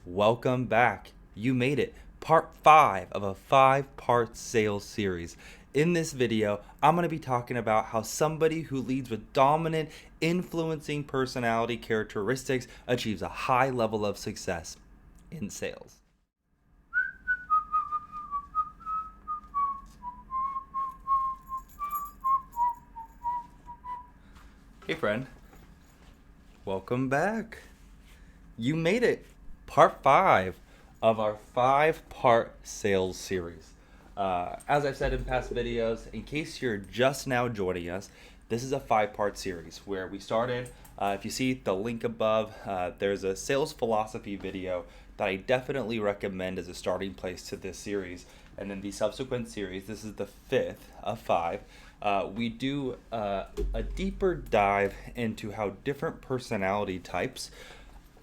Welcome back. You made it. Part 5 of a 5-part sales series. In this video, I'm going to be talking about how somebody who leads with dominant, influencing personality characteristics achieves a high level of success in sales. Hey friend, welcome back. You made it. Part 5 of our 5-part sales series. As I've said in past videos, in case you're just now joining us, this is a 5-part series where we started. If you see the link above, there's a sales philosophy video that I definitely recommend as a starting place to this series. And then the subsequent series, this is the 5th of 5. We do a deeper dive into how different personality types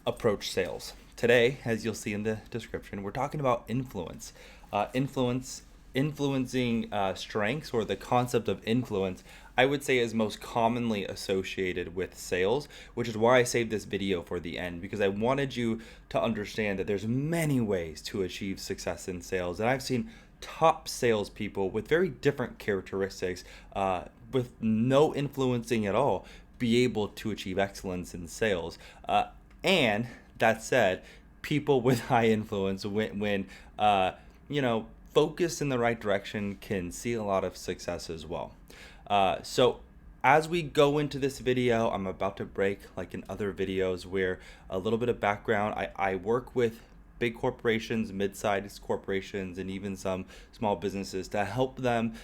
approach sales. Today, as you'll see in the description, we're talking about influencing strengths, or the concept of influence, I would say is most commonly associated with sales, which is why I saved this video for the end, because I wanted you to understand that there's many ways to achieve success in sales. And I've seen top salespeople with very different characteristics, with no influencing at all, be able to achieve excellence in sales. And that said, people with high influence, when focused in the right direction, can see a lot of success as well. So as we go into this video, I'm about to break, like in other videos, where a little bit of background. I work with big corporations, mid-sized corporations, and even some small businesses to help them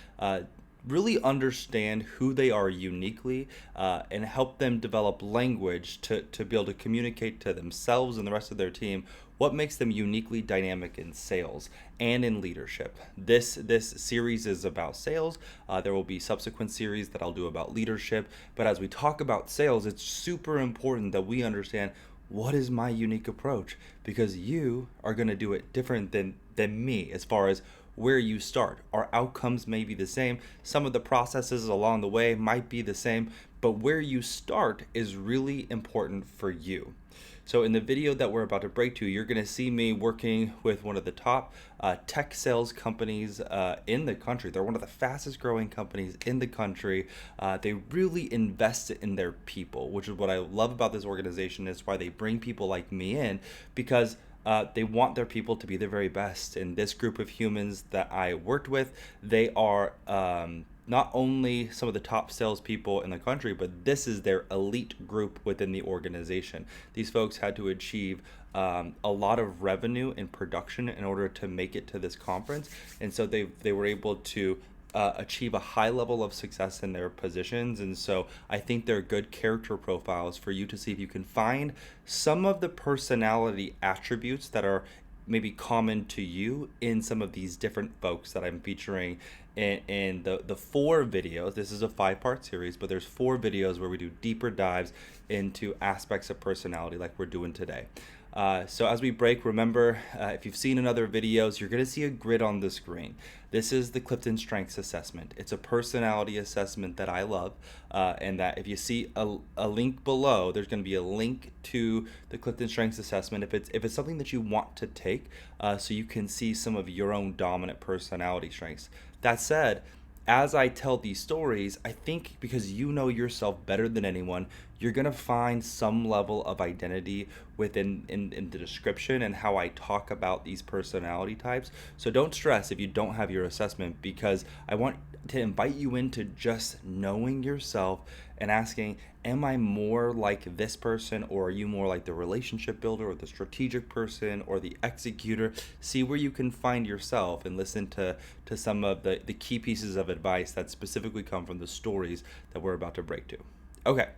really understand who they are uniquely, and help them develop language to be able to communicate to themselves and the rest of their team what makes them uniquely dynamic in sales and in leadership. This series is about sales. There will be subsequent series that I'll do about leadership. But as we talk about sales, it's super important that we understand what is my unique approach, because you are going to do it different than me as far as where you start. Our outcomes may be the same. Some of the processes along the way might be the same, but where you start is really important for you. So in the video that we're about to break to, you're going to see me working with one of the top tech sales companies in the country. They're one of the fastest growing companies in the country. They really invest in their people, which is what I love about this organization. Is why they bring people like me in, because they want their people to be their very best. And this group of humans that I worked with, they are not only some of the top salespeople in the country, but this is their elite group within the organization. These folks had to achieve a lot of revenue in production in order to make it to this conference. And so they were able to achieve a high level of success in their positions. And so I think they're good character profiles for you to see if you can find some of the personality attributes that are maybe common to you in some of these different folks that I'm featuring in the 4 videos. This is a 5-part series, but there's 4 videos where we do deeper dives into aspects of personality like we're doing today. So as we break, remember, if you've seen in other videos, you're going to see a grid on the screen. This is the CliftonStrengths assessment. It's a personality assessment that I love, and that if you see a link below, there's going to be a link to the CliftonStrengths assessment if it's something that you want to take, so you can see some of your own dominant personality strengths. That said, as I tell these stories, I think because you know yourself better than anyone, you're going to find some level of identity within in the description and how I talk about these personality types. So don't stress if you don't have your assessment, because I want to invite you into just knowing yourself and asking, am I more like this person, or are you more like the relationship builder or the strategic person or the executor? See where you can find yourself and listen to some of the key pieces of advice that specifically come from the stories that we're about to break to. Okay.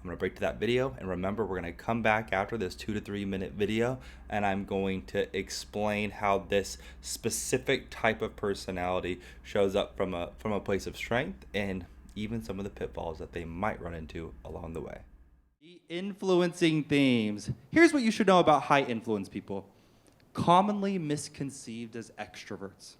I'm going to break to that video, and remember, we're going to come back after this 2 to 3 minute video, and I'm going to explain how this specific type of personality shows up from a place of strength, and even some of the pitfalls that they might run into along the way. The influencing themes. Here's what you should know about high influence people. Commonly misconceived as extroverts.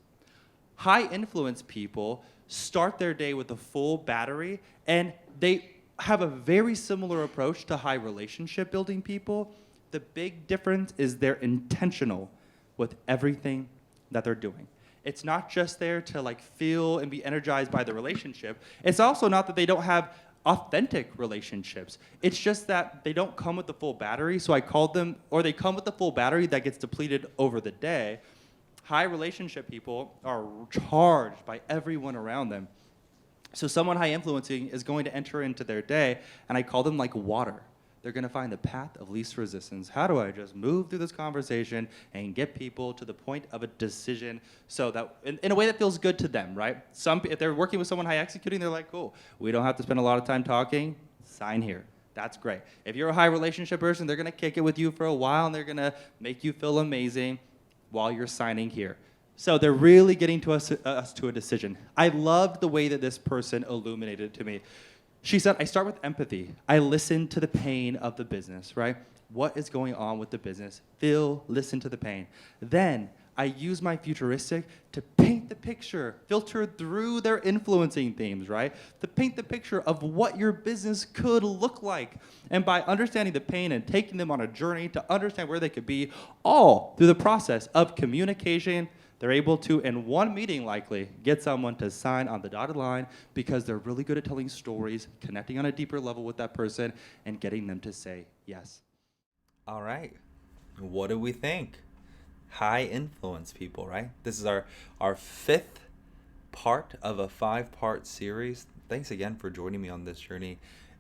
High influence people start their day with a full battery, and they have a very similar approach to high relationship building people, The big difference is they're intentional with everything that they're doing. It's not just there to like feel and be energized by the relationship. It's also not that they don't have authentic relationships. It's just that they don't come with the full battery. So I called them, or they come with the full battery that gets depleted over the day. High relationship people are charged by everyone around them. So someone high influencing is going to enter into their day, and I call them like water. They're going to find the path of least resistance. How do I just move through this conversation and get people to the point of a decision so that in a way that feels good to them, right? If they're working with someone high executing, they're like, cool, we don't have to spend a lot of time talking, sign here. That's great. If you're a high relationship person, they're going to kick it with you for a while, and they're going to make you feel amazing while you're signing here. So they're really getting to us to a decision. I loved the way that this person illuminated it to me. She said, I start with empathy. I listen to the pain of the business, right? What is going on with the business? Listen to the pain. Then I use my futuristic to paint the picture, filter through their influencing themes, right? To paint the picture of what your business could look like. And by understanding the pain and taking them on a journey to understand where they could be, all through the process of communication, they're able to, in one meeting likely, get someone to sign on the dotted line because they're really good at telling stories, connecting on a deeper level with that person, and getting them to say yes. All right. What do we think? High influence people, right? This is our fifth part of a 5-part series. Thanks again for joining me on this journey.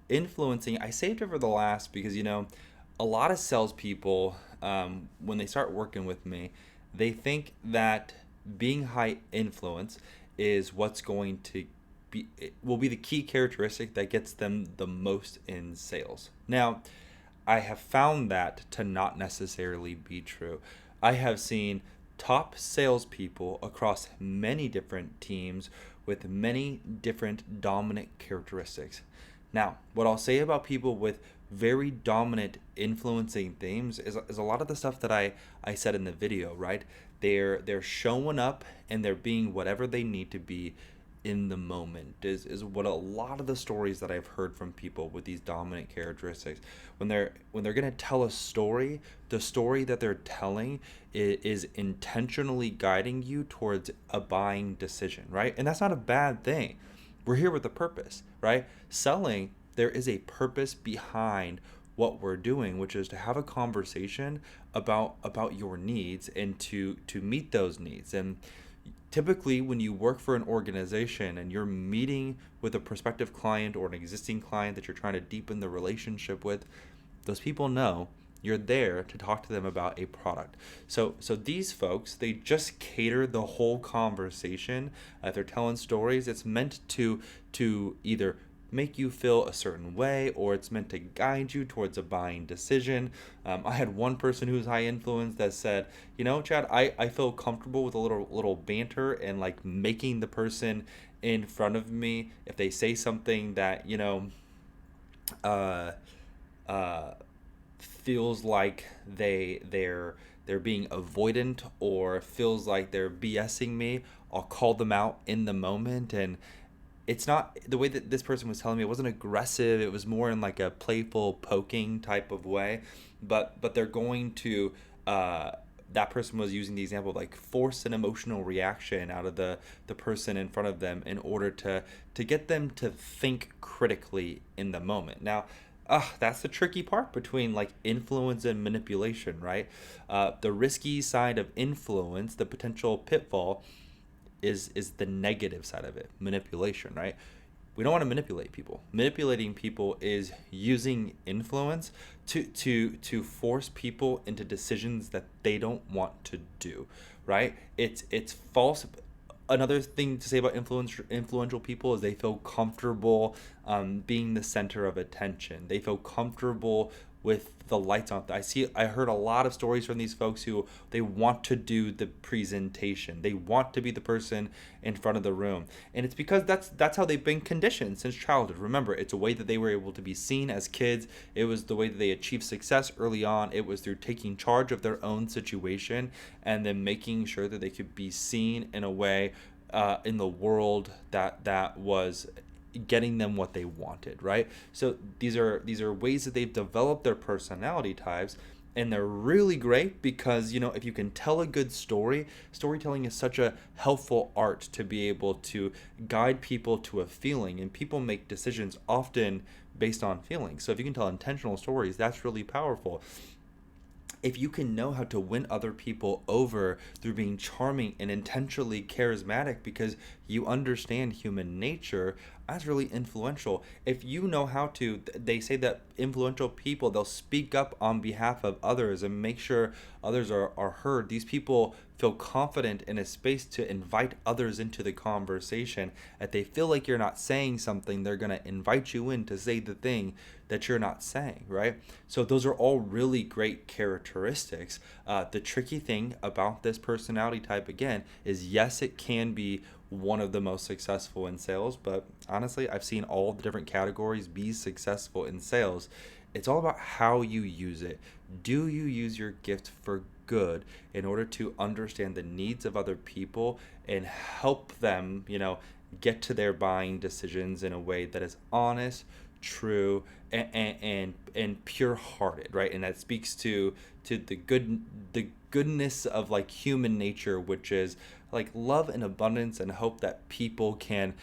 Influencing, I saved it for the last because, a lot of salespeople, when they start working with me, they think that being high influence is what's going to will be the key characteristic that gets them the most in sales. Now, I have found that to not necessarily be true. I have seen top salespeople across many different teams with many different dominant characteristics. Now, what I'll say about people with very dominant influencing themes is a lot of the stuff that I said in the video, right? They're showing up and they're being whatever they need to be in the moment is what a lot of the stories that I've heard from people with these dominant characteristics. When they're going to tell a story, the story that they're telling is intentionally guiding you towards a buying decision, right? And that's not a bad thing. We're here with a purpose, right? Selling, there is a purpose behind what we're doing, which is to have a conversation about your needs and to meet those needs. And typically when you work for an organization and you're meeting with a prospective client or an existing client that you're trying to deepen the relationship with, those people know you're there to talk to them about a product. So these folks, they just cater the whole conversation. If they're telling stories, it's meant to either make you feel a certain way or it's meant to guide you towards a buying decision. I had one person who's high influence that said, Chad, I feel comfortable with a little banter and like making the person in front of me, if they say something that, feels like they're being avoidant or feels like they're BSing me, I'll call them out in the moment. And it's not the way that this person was telling me, it wasn't aggressive, it was more in like a playful poking type of way, but they're going to that person was using the example of like force an emotional reaction out of the person in front of them in order to get them to think critically in the moment. Now, that's the tricky part between like influence and manipulation, right? The risky side of influence, the potential pitfall, is the negative side of it, manipulation, right? We don't want to manipulate people. Manipulating people is using influence to force people into decisions that they don't want to do, right? It's false. Another thing to say about influential people is they feel comfortable being the center of attention. They feel comfortable with the lights on. I heard a lot of stories from these folks who they want to do the presentation. They want to be the person in front of the room. And it's because that's how they've been conditioned since childhood. Remember, it's a way that they were able to be seen as kids. It was the way that they achieved success early on. It was through taking charge of their own situation and then making sure that they could be seen in a way in the world that was getting them what they wanted, right? So these are ways that they've developed their personality types And they're really great because, if you can tell a good story, storytelling is such a helpful art to be able to guide people to a feeling, and people make decisions often based on feelings. So if you can tell intentional stories, that's really powerful. If you can know how to win other people over through being charming and intentionally charismatic because you understand human nature, that's really influential. If you know how to, they say that influential people, they'll speak up on behalf of others and make sure others are heard. These people feel confident in a space to invite others into the conversation. If they feel like you're not saying something, they're going to invite you in to say the thing that you're not saying, right? So those are all really great characteristics. The tricky thing about this personality type, again, is yes, it can be one of the most successful in sales, but honestly, I've seen all the different categories be successful in sales. It's all about how you use it. Do you use your gift for good in order to understand the needs of other people and help them, get to their buying decisions in a way that is honest, true, and pure hearted, right? And that speaks to the goodness of like human nature, which is like love and abundance and hope that people can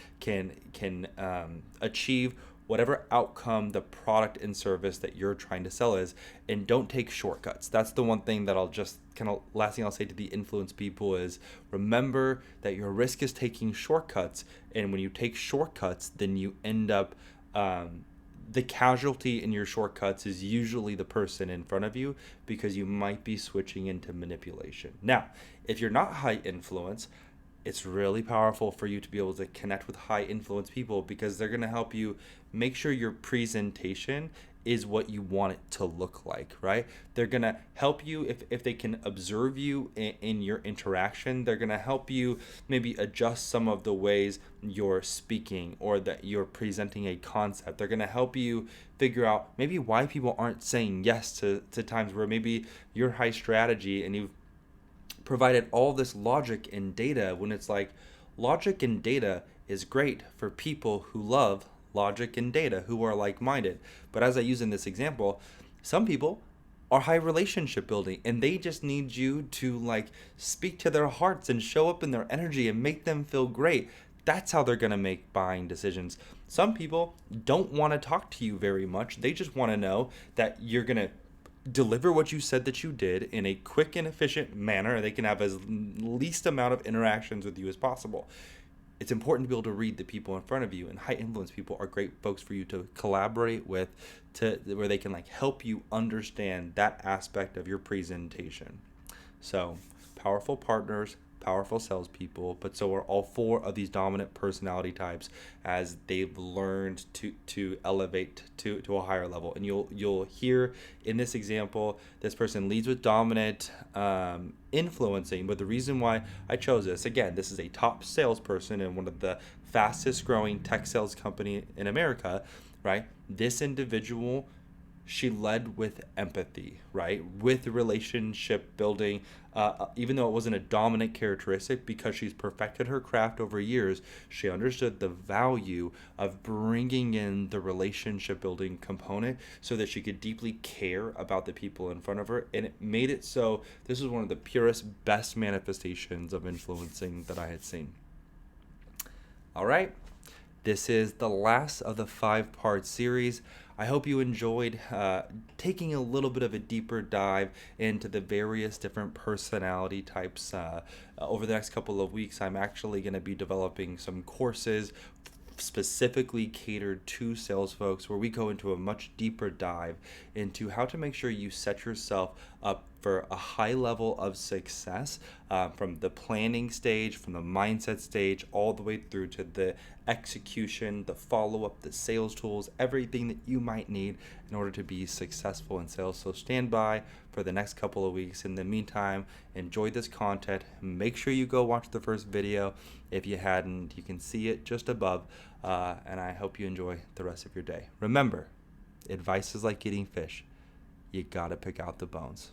achieve whatever outcome the product and service that you're trying to sell is, and don't take shortcuts. That's the one thing that I'll just kind of last thing I'll say to the influence people is remember that your risk is taking shortcuts, and when you take shortcuts, then you end up the casualty in your shortcuts is usually the person in front of you because you might be switching into manipulation. Now, if you're not high influence, it's really powerful for you to be able to connect with high influence people because they're going to help you make sure your presentation is what you want it to look like, right? They're going to help you if they can observe you in your interaction. They're going to help you maybe adjust some of the ways you're speaking or that you're presenting a concept. They're going to help you figure out maybe why people aren't saying yes to times where maybe you're high strategy and you've provided all this logic and data when it's like logic and data is great for people who love logic and data, who are like-minded. But as I use in this example, some people are high relationship building and they just need you to like speak to their hearts and show up in their energy and make them feel great. That's how they're going to make buying decisions. Some people don't want to talk to you very much. They just want to know that you're going to deliver what you said that you did in a quick and efficient manner. They can have as least amount of interactions with you as possible. It's important to be able to read the people in front of you, and high influence people are great folks for you to collaborate with, to where they can like help you understand that aspect of your presentation. So powerful partners, powerful salespeople, but so are all four of these dominant personality types as they've learned to elevate to a higher level. And you'll hear in this example, this person leads with dominant influencing. But the reason why I chose this, again, this is a top salesperson in one of the fastest growing tech sales company in America, right? This individual, she led with empathy, right? With relationship building, even though it wasn't a dominant characteristic, because she's perfected her craft over years, she understood the value of bringing in the relationship building component so that she could deeply care about the people in front of her. And it made it so this is one of the purest, best manifestations of influencing that I had seen. All right. This is the last of the 5-part series. I hope you enjoyed taking a little bit of a deeper dive into the various different personality types. Over the next couple of weeks, I'm actually going to be developing some courses specifically catered to sales folks where we go into a much deeper dive into how to make sure you set yourself up for a high level of success from the planning stage, from the mindset stage, all the way through to the execution, the follow-up, the sales tools, everything that you might need in order to be successful in sales. So stand by for the next couple of weeks. In the meantime, enjoy this content. Make sure you go watch the first video. If you hadn't, you can see it just above. And I hope you enjoy the rest of your day. Remember, advice is like eating fish. You gotta pick out the bones.